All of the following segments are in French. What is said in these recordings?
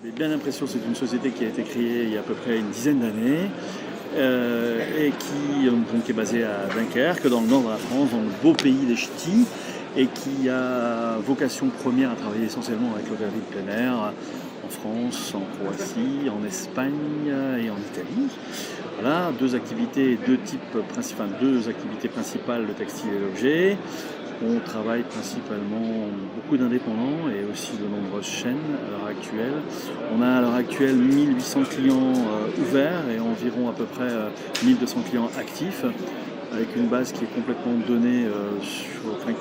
J'ai bien l'impression que c'est une société qui a été créée il y a à peu près une dizaine d'années et qui donc, est basée à Dunkerque, dans le nord de la France, dans le beau pays des ch'tis, et qui a vocation première à travailler essentiellement avec l'hôtellerie de plein air en France, en Croatie, en Espagne et en Italie. Voilà, deux activités principales, le textile et l'objet. On travaille principalement beaucoup d'indépendants et aussi de nombreuses chaînes à l'heure actuelle. On a à l'heure actuelle 1800 clients ouverts et environ à peu près 1200 clients actifs, avec une base qui est complètement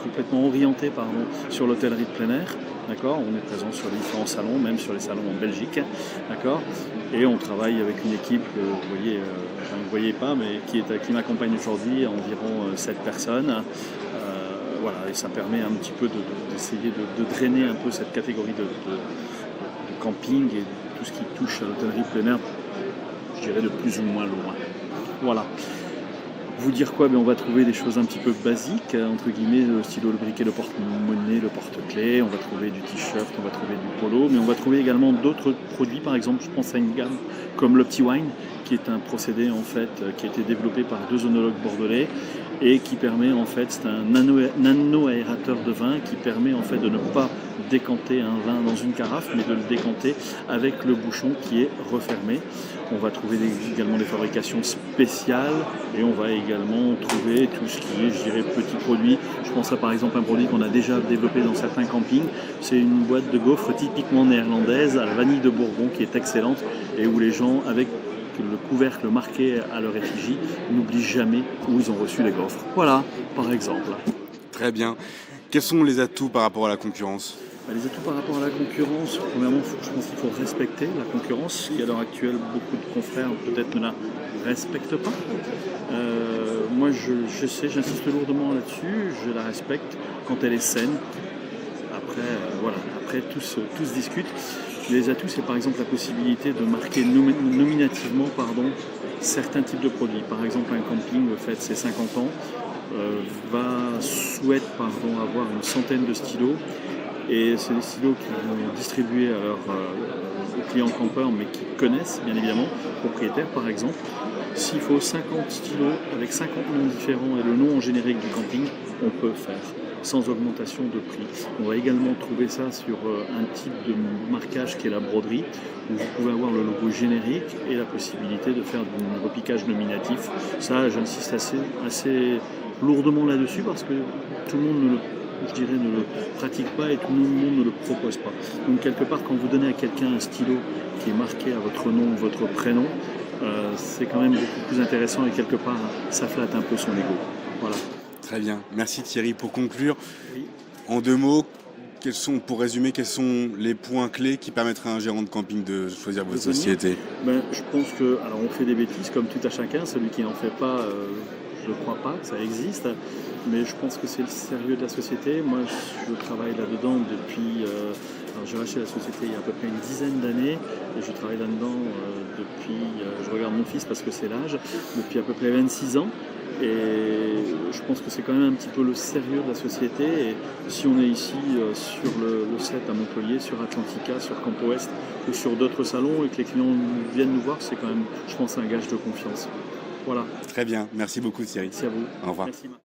complètement orientée sur l'hôtellerie de plein air. D'accord, on est présent sur les différents salons, même sur les salons en Belgique. D'accord, et on travaille avec une équipe que vous ne voyez pas, mais qui m'accompagne aujourd'hui, environ 7 personnes. Voilà, et ça permet un petit peu d'essayer de drainer un peu cette catégorie de camping et tout ce qui touche à l'hôtellerie plein air, je dirais de plus ou moins loin. Voilà. Vous dire quoi? On va trouver des choses un petit peu basiques, entre guillemets, le stylo, le briquet, le porte-monnaie, le porte-clés, on va trouver du t-shirt, on va trouver du polo, mais on va trouver également d'autres produits. Par exemple, je pense à une gamme comme l'OptiWine, qui est un procédé en fait qui a été développé par deux œnologues bordelais et qui permet en fait, c'est un nano-aérateur de vin qui permet en fait de ne pas décanter un vin dans une carafe, mais de le décanter avec le bouchon qui est refermé. On va trouver également des fabrications spéciales et on va également trouver tout ce qui est, je dirais, petits produits. Je pense à par exemple un produit qu'on a déjà développé dans certains campings. C'est une boîte de gaufres typiquement néerlandaise à la vanille de Bourbon qui est excellente et où les gens, avec le couvercle marqué à leur effigie, n'oublient jamais où ils ont reçu les gaufres. Voilà, par exemple. Très bien. Quels sont les atouts par rapport à la concurrence? Les atouts par rapport à la concurrence, premièrement, je pense qu'il faut respecter la concurrence, qui à l'heure actuelle, beaucoup de confrères peut-être ne la respectent pas. Moi, je sais, j'insiste lourdement là-dessus, je la respecte quand elle est saine. Après, voilà, après tout se discute. Les atouts, c'est par exemple la possibilité de marquer nominativement certains types de produits. Par exemple, un camping fête ses 50 ans, souhaite avoir une centaine de stylos. Et c'est des stylos qui vont distribuer aux clients campeurs, mais qui connaissent bien évidemment, propriétaires par exemple. S'il faut 50 stylos avec 50 noms différents et le nom en générique du camping, on peut faire sans augmentation de prix. On va également trouver ça sur un type de marquage qui est la broderie, où vous pouvez avoir le logo générique et la possibilité de faire du repiquage nominatif. Ça, j'insiste assez lourdement là-dessus parce que tout le monde ne le pratique pas et tout le monde ne le propose pas. Donc quelque part, quand vous donnez à quelqu'un un stylo qui est marqué à votre nom, votre prénom, c'est quand même beaucoup plus intéressant et quelque part, ça flatte un peu son ego. Voilà. Très bien. Merci Thierry. Pour conclure, Oui. en 2 mots, pour résumer, quels sont les points clés qui permettraient à un gérant de camping de choisir votre société? Je pense que, alors on fait des bêtises comme tout à chacun, celui qui n'en fait pas, je ne crois pas que ça existe, mais je pense que c'est le sérieux de la société. Moi, je travaille là-dedans depuis... alors j'ai racheté la société il y a à peu près une dizaine d'années et je travaille là-dedans depuis... je regarde mon fils parce que c'est l'âge, depuis à peu près 26 ans. Et je pense que c'est quand même un petit peu le sérieux de la société. Et si on est ici sur le set à Montpellier, sur Atlantica, sur Camp Ouest ou sur d'autres salons et que les clients viennent nous voir, c'est quand même, je pense, un gage de confiance. Voilà. Très bien. Merci beaucoup Thierry. Merci à vous. Au revoir. Merci.